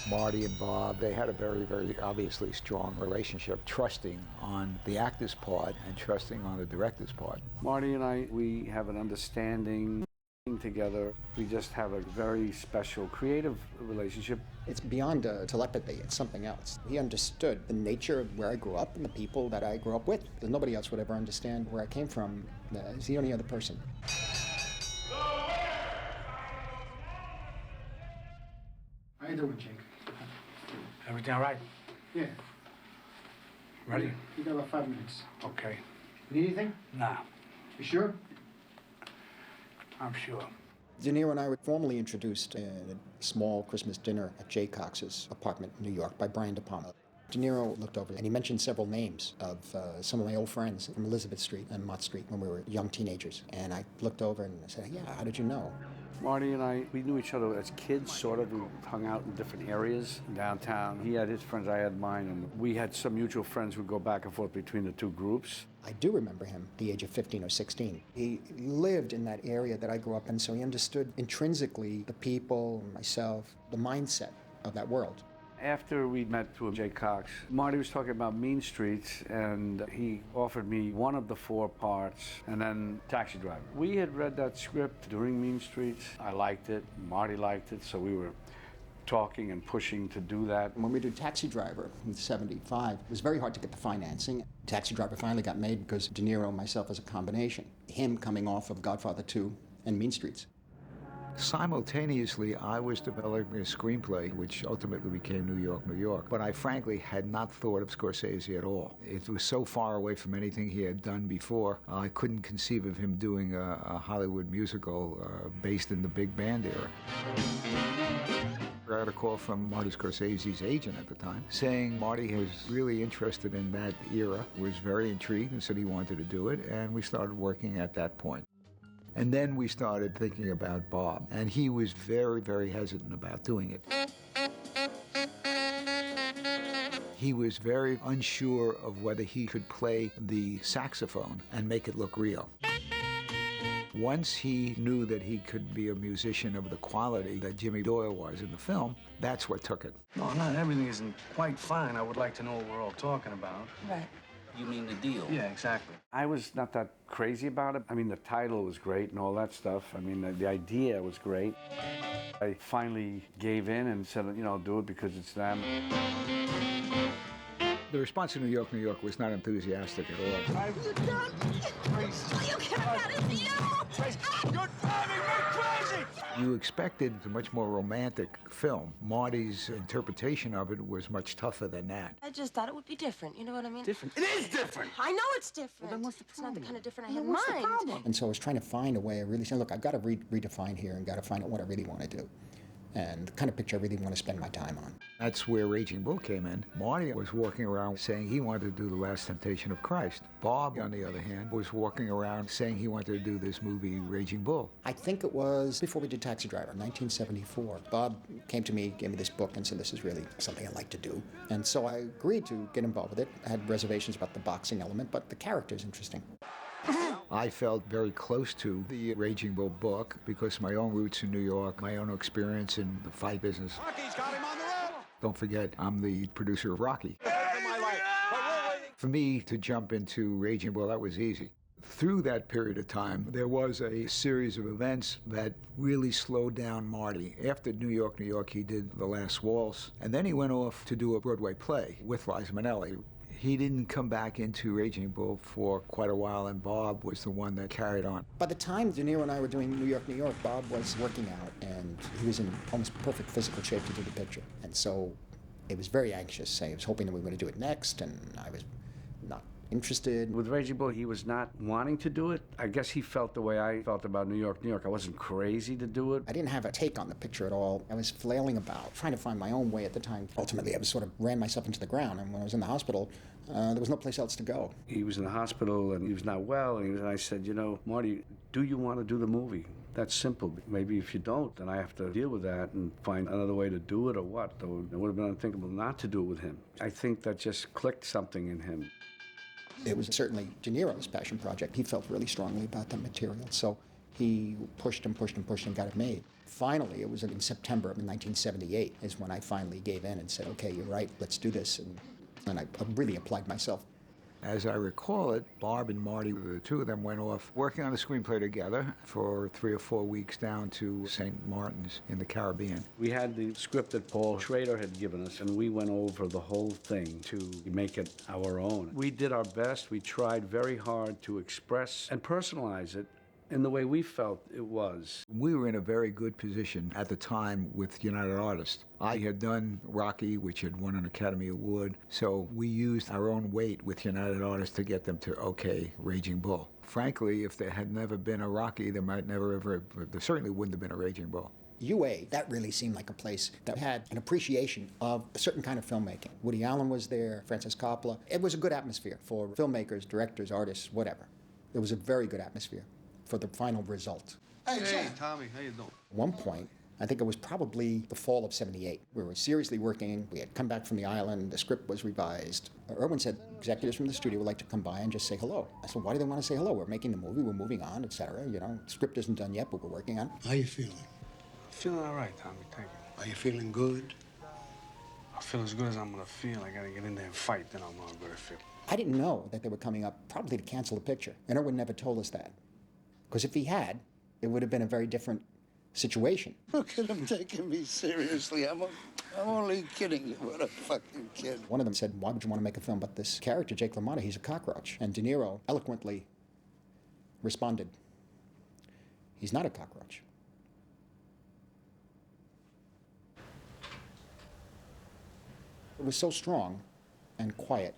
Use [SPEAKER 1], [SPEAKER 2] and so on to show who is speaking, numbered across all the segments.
[SPEAKER 1] Marty and Bob, they had a very, very obviously strong relationship, trusting on the actor's part and trusting on the director's part.
[SPEAKER 2] Marty and I, we have an understanding together. We just have a very special creative relationship.
[SPEAKER 3] It's beyond telepathy, it's something else. He understood the nature of where I grew up and the people that I grew up with. Nobody else would ever understand where I came from. He's the only other person.
[SPEAKER 4] How you doing, Jake?
[SPEAKER 5] Everything all right?
[SPEAKER 4] Yeah.
[SPEAKER 5] Ready?
[SPEAKER 4] You got about 5 minutes.
[SPEAKER 5] Okay.
[SPEAKER 4] Need anything?
[SPEAKER 5] Nah,
[SPEAKER 4] You sure?
[SPEAKER 5] I'm sure.
[SPEAKER 3] De Niro and I were formally introduced at a small Christmas dinner at Jay Cox's apartment in New York by Brian De Palma. De Niro looked over and he mentioned several names of some of my old friends from Elizabeth Street and Mott Street when we were young teenagers. And I looked over and I said, yeah, how did you know?
[SPEAKER 2] Marty and I, we knew each other as kids, sort of. We hung out in different areas downtown. He had his friends, I had mine, and we had some mutual friends who would go back and forth between the two groups.
[SPEAKER 3] I do remember him at the age of 15 or 16. He lived in that area that I grew up in, so he understood intrinsically the people, myself, the mindset of that world.
[SPEAKER 2] After we met through Jay Cox, Marty was talking about Mean Streets, and he offered me one of the 4 parts, and then Taxi Driver. We had read that script during Mean Streets. I liked it, Marty liked it, so we were talking and pushing to do that.
[SPEAKER 3] When we did Taxi Driver in '75, it was very hard to get the financing. Taxi Driver finally got made because De Niro and myself as a combination. Him coming off of Godfather II and Mean Streets.
[SPEAKER 1] Simultaneously, I was developing a screenplay, which ultimately became New York, New York. But I frankly had not thought of Scorsese at all. It was so far away from anything he had done before. I couldn't conceive of him doing a Hollywood musical based in the big band era. I got a call from Marty Scorsese's agent at the time saying Marty was really interested in that era, was very intrigued and said he wanted to do it, and we started working at that point. And then we started thinking about Bob, and he was very, very hesitant about doing it. He was very unsure of whether he could play the saxophone and make it look real. Once he knew that he could be a musician of the quality that Jimmy Doyle was in the film, that's what took it.
[SPEAKER 5] No, not everything isn't quite fine. I would like to know what we're all talking about.
[SPEAKER 6] Right.
[SPEAKER 5] You mean the deal? Yeah, exactly.
[SPEAKER 2] I was not that crazy about it. I mean, the title was great and all that stuff. I mean, the idea was great. I finally gave in and said, you know, do it because it's them.
[SPEAKER 1] The response to New York, New York was not enthusiastic at all.
[SPEAKER 6] You don't. You can't get it. You.
[SPEAKER 5] You're driving me crazy!
[SPEAKER 1] You expected a much more romantic film. Marty's interpretation of it was much tougher than that.
[SPEAKER 6] I just thought it would be different. You know what I mean?
[SPEAKER 5] Different? It is different!
[SPEAKER 6] I know it's different.
[SPEAKER 5] Well, then what's the
[SPEAKER 6] It's not the
[SPEAKER 5] problem?
[SPEAKER 6] kind of different I had in mind.
[SPEAKER 3] And so I was trying to find a way of really saying, look, I've got to redefine here and got to find out what I really want to do. And the kind of picture I really want to spend my time on.
[SPEAKER 1] That's where Raging Bull came in. Marty was walking around saying he wanted to do The Last Temptation of Christ. Bob, on the other hand, was walking around saying he wanted to do this movie, Raging Bull.
[SPEAKER 3] I think it was before we did Taxi Driver, 1974. Bob came to me, gave me this book, and said, this is really something I'd like to do. And so I agreed to get involved with it. I had reservations about the boxing element, but the character is interesting.
[SPEAKER 1] I felt very close to the Raging Bull book because my own roots in New York, my own experience in the fight business.
[SPEAKER 5] Rocky's got him on the road!
[SPEAKER 1] Don't forget, I'm the producer of Rocky. For me to jump into Raging Bull, that was easy. Through that period of time, there was a series of events that really slowed down Marty. After New York, New York, he did The Last Waltz, and then he went off to do a Broadway play with Liza Minnelli. He didn't come back into Raging Bull for quite a while, and Bob was the one that carried on.
[SPEAKER 3] By the time De Niro and I were doing New York, New York, Bob was working out, and he was in almost perfect physical shape to do the picture. And so it was very anxious. I was hoping that we were going to do it next, and I was not interested.
[SPEAKER 2] With Raging Bull, he was not wanting to do it. I guess he felt the way I felt about New York, New York. I wasn't crazy to do it.
[SPEAKER 3] I didn't have a take on the picture at all. I was flailing about, trying to find my own way at the time. Ultimately, I was sort of ran myself into the ground, and when I was in the hospital, there was no place else to go.
[SPEAKER 2] He was in the hospital, and he was not well, and I said, you know, Marty, do you want to do the movie? That's simple. Maybe if you don't, then I have to deal with that and find another way to do it or what. It would have been unthinkable not to do it with him. I think that just clicked something in him.
[SPEAKER 3] It was certainly De Niro's passion project. He felt really strongly about the material, so He pushed and pushed and pushed and got it made. Finally, it was in September of 1978 is when I finally gave in and said, okay, you're right, let's do this. And I really applied myself.
[SPEAKER 1] As I recall it, Barb and Marty, the two of them went off working on a screenplay together for 3 or 4 weeks down to St. Martin's in the Caribbean.
[SPEAKER 2] We had the script that Paul Schrader had given us, and we went over the whole thing to make it our own. We did our best. We tried very hard to express and personalize it in the way we felt it was.
[SPEAKER 1] We were in a very good position at the time with United Artists. I had done Rocky, which had won an Academy Award, so we used our own weight with United Artists to get them to okay Raging Bull. Frankly, if there had never been a Rocky, there certainly wouldn't have been a Raging Bull.
[SPEAKER 3] UA, that really seemed like a place that had an appreciation of a certain kind of filmmaking. Woody Allen was there, Francis Coppola. It was a good atmosphere for filmmakers, directors, artists, whatever. It was a very good atmosphere for the final result.
[SPEAKER 7] Hey, Tommy, how you doing?
[SPEAKER 3] At one point, I think it was probably the fall of '78. We were seriously working. We had come back from the island. The script was revised. Irwin said, executives from the studio would like to come by and just say hello. I said, why do they want to say hello? We're making the movie. We're moving on, etc. You know, the script isn't done yet, but we're working on it.
[SPEAKER 7] How you feeling?
[SPEAKER 5] Feeling all right, Tommy, thank you.
[SPEAKER 7] Are you feeling good?
[SPEAKER 5] I feel as good as I'm gonna feel. I gotta get in there and fight, then I'm gonna feel.
[SPEAKER 3] I didn't know that they were coming up probably to cancel the picture. And Irwin never told us that. Because if he had, it would have been a very different situation.
[SPEAKER 7] Look at him taking me seriously. I'm only kidding you. What a fucking kid.
[SPEAKER 3] One of them said, why would you want to make a film about this character, Jake LaMotta? He's a cockroach. And De Niro eloquently responded, he's not a cockroach. It was so strong and quiet.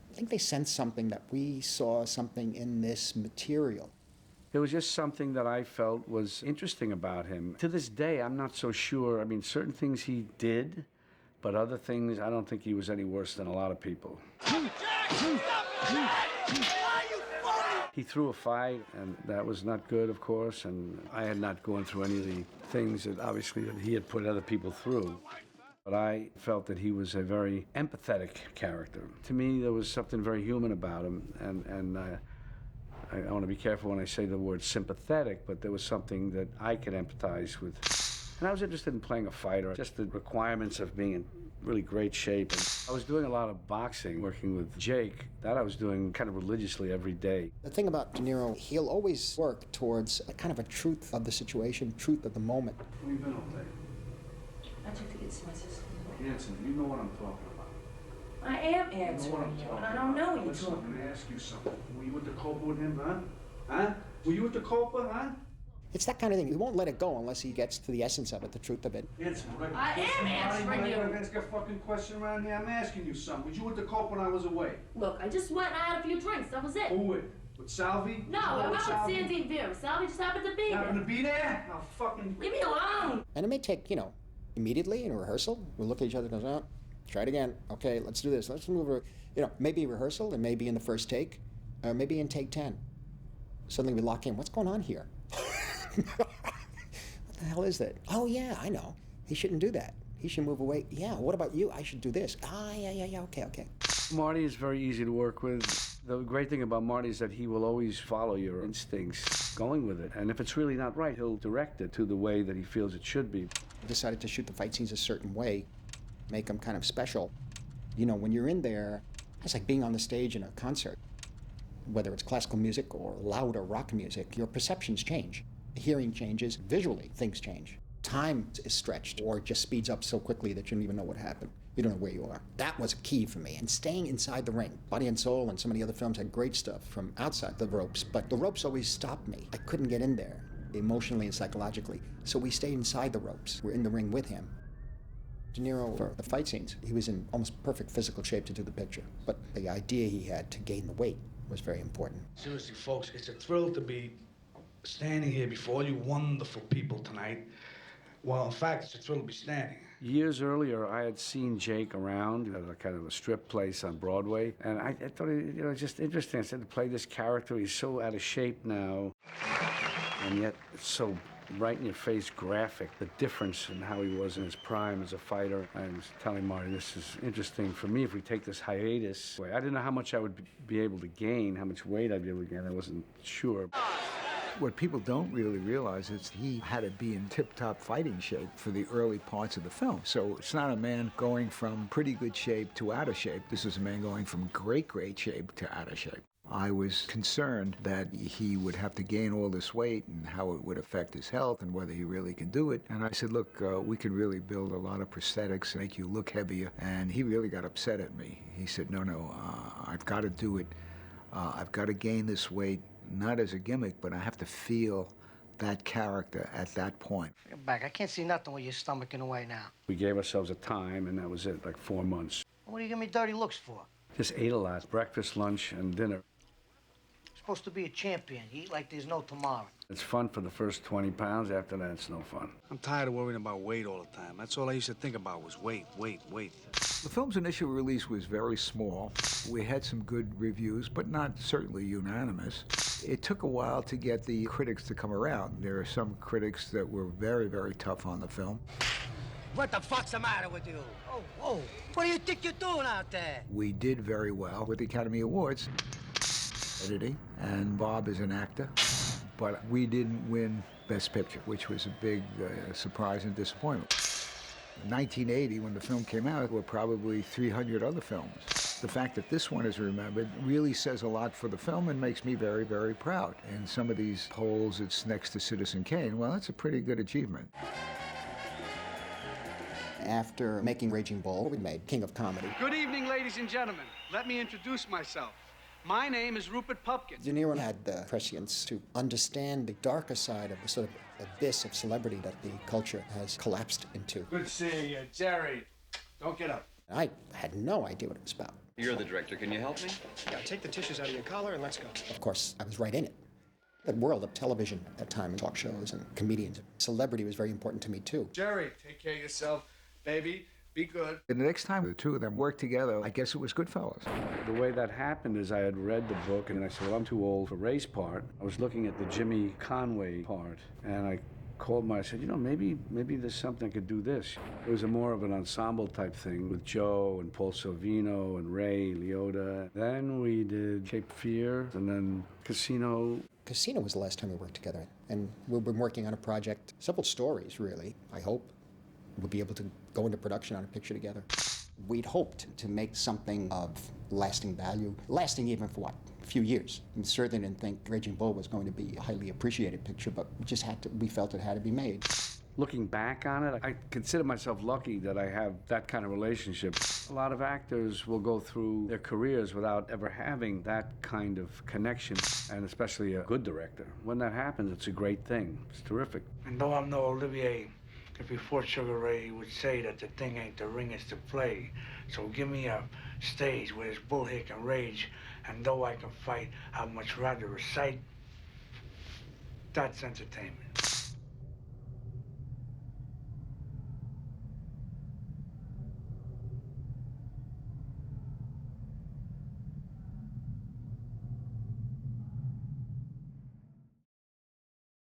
[SPEAKER 3] I think they sensed something, that we saw something in this material.
[SPEAKER 2] It was just something that I felt was interesting about him. To this day, I'm not so sure. I mean, certain things he did, but other things, I don't think he was any worse than a lot of people. He threw a fight, and that was not good, of course, and I had not gone through any of the things that obviously that he had put other people through. But I felt that he was a very empathetic character. To me, there was something very human about him, and I want to be careful when I say the word sympathetic, but there was something that I could empathize with. And I was interested in playing a fighter, just the requirements of being in really great shape. And I was doing a lot of boxing, working with Jake. That I was doing kind of religiously every day.
[SPEAKER 3] The thing about De Niro, he'll always work towards a kind of a truth of the situation, truth of the moment.
[SPEAKER 2] Where you been all day?
[SPEAKER 6] I took the kids to my sister.
[SPEAKER 2] Answer me. You know what I'm talking about.
[SPEAKER 6] I am answering you, and I don't know what you're
[SPEAKER 2] Listen, I'm
[SPEAKER 6] talking
[SPEAKER 2] going to ask you something. Were you with the Copa with him, huh? Huh? Were you with the Copa, huh?
[SPEAKER 3] It's that kind of thing. He won't let it go unless he gets to the essence of it, the truth of it.
[SPEAKER 2] Answer me.
[SPEAKER 6] I am answering you.
[SPEAKER 2] I'm going to ask a fucking question around here. I'm asking you something. Was you with the Copa when I was away?
[SPEAKER 6] Look, I just went and I had a few drinks. That was it.
[SPEAKER 2] Who with? With Salvi?
[SPEAKER 6] No, I went with Sandy and Vera. Salvi just happened to be
[SPEAKER 2] Happened to
[SPEAKER 6] there.
[SPEAKER 2] be there? I'll fucking...
[SPEAKER 6] Leave me alone.
[SPEAKER 3] And it may take, immediately in a rehearsal, we'll look at each other and go, try it again. Okay, let's do this. Let's move it. Maybe rehearsal, and maybe in the first take, or maybe in take 10. Suddenly we lock in. What's going on here? What the hell is that? Oh, yeah, I know. He shouldn't do that. He should move away. Yeah, what about you? I should do this. Yeah, okay.
[SPEAKER 2] Marty is very easy to work with. The great thing about Marty is that he will always follow your instincts, going with it. And if it's really not right, he'll direct it to the way that he feels it should be.
[SPEAKER 3] I decided to shoot the fight scenes a certain way, make them kind of special. When you're in there, it's like being on the stage in a concert. Whether it's classical music or louder rock music, your perceptions change. Hearing changes, visually things change. Time is stretched or just speeds up so quickly that you don't even know what happened. You don't know where you are. That was a key for me. And staying inside the ring. Body and Soul and some of the other films had great stuff from outside the ropes, but the ropes always stopped me. I couldn't get in there, emotionally and psychologically. So we stayed inside the ropes. We're in the ring with him. De Niro, for the fight scenes, he was in almost perfect physical shape to do the picture. But the idea he had to gain the weight was very important.
[SPEAKER 5] Seriously, folks, it's a thrill to be standing here before all you wonderful people tonight. Well, in fact, it's a thrill to be standing.
[SPEAKER 2] Years earlier, I had seen Jake around at a kind of a strip place on Broadway, and I thought, it was just interesting. I said, to play this character, he's so out of shape now, and yet it's so right in your face graphic, the difference in how he was in his prime as a fighter. I was telling Marty, this is interesting for me if we take this hiatus. I didn't know how much I would be able to gain, how much weight I'd be able to gain. I wasn't sure.
[SPEAKER 1] What people don't really realize is he had to be in tip-top fighting shape for the early parts of the film. So it's not a man going from pretty good shape to out of shape. This is a man going from great, great shape to out of shape. I was concerned that he would have to gain all this weight and how it would affect his health and whether he really could do it. And I said, look, we could really build a lot of prosthetics and make you look heavier. And he really got upset at me. He said, no, I've got to do it. I've got to gain this weight, not as a gimmick, but I have to feel that character at that point.
[SPEAKER 8] Get back. I can't see nothing with your stomach in the way now.
[SPEAKER 2] We gave ourselves a time, and that was it, like 4 months.
[SPEAKER 8] What do you give me dirty looks for?
[SPEAKER 2] Just ate a lot, breakfast, lunch, and dinner.
[SPEAKER 8] Supposed to be a champion. You eat like there's no tomorrow.
[SPEAKER 2] It's fun for the first 20 pounds. After that, it's no fun.
[SPEAKER 5] I'm tired of worrying about weight all the time. That's all I used to think about was weight.
[SPEAKER 1] The film's initial release was very small. We had some good reviews, but not certainly unanimous. It took a while to get the critics to come around. There are some critics that were very, very tough on the film.
[SPEAKER 8] What the fuck's the matter with you? Oh, whoa. What do you think you're doing out there?
[SPEAKER 1] We did very well with the Academy Awards. Editing, and Bob is an actor, but we didn't win Best Picture, which was a big surprise and disappointment. In 1980, when the film came out, there were probably 300 other films. The fact that this one is remembered really says a lot for the film and makes me very, very proud. In some of these polls, it's next to Citizen Kane. Well, that's a pretty good achievement.
[SPEAKER 3] After making Raging Bull, we made King of Comedy.
[SPEAKER 9] Good evening, ladies and gentlemen. Let me introduce myself. My name is Rupert Pupkin.
[SPEAKER 3] De Niro had the prescience to understand the darker side of the sort of abyss of celebrity that the culture has collapsed into.
[SPEAKER 9] Good seeing you, Jerry. Don't get up.
[SPEAKER 3] I had no idea what it was about.
[SPEAKER 10] You're the director. Can you help me?
[SPEAKER 4] Yeah, take the tissues out of your collar and let's go.
[SPEAKER 3] Of course, I was right in it. The world of television at that time, and talk shows and comedians. Celebrity was very important to me, too.
[SPEAKER 9] Jerry, take care of yourself, baby. Be good.
[SPEAKER 1] And the next time the two of them worked together, I guess it was Goodfellas.
[SPEAKER 2] The way that happened is I had read the book, and I said, well, I'm too old for Ray's part. I was looking at the Jimmy Conway part, and I called I said, maybe there's something I could do this. It was more of an ensemble type thing with Joe and Paul Sorvino and Ray Liotta. Then we did Cape Fear, and then Casino.
[SPEAKER 3] Casino was the last time we worked together, and we've been working on a project, several stories, really, I hope. We'll be able to go into production on a picture together. We'd hoped to make something of lasting value, lasting even for a few years. We certainly didn't think Raging Bull was going to be a highly appreciated picture, but we felt it had to be made.
[SPEAKER 2] Looking back on it, I consider myself lucky that I have that kind of relationship. A lot of actors will go through their careers without ever having that kind of connection, and especially a good director. When that happens, it's a great thing. It's terrific.
[SPEAKER 8] And though I'm no Olivier, if he fought Sugar Ray, he would say that the thing ain't the ring, it's the play. So give me a stage where there's bull hick and rage, and though I can fight, I'd much rather recite. That's entertainment.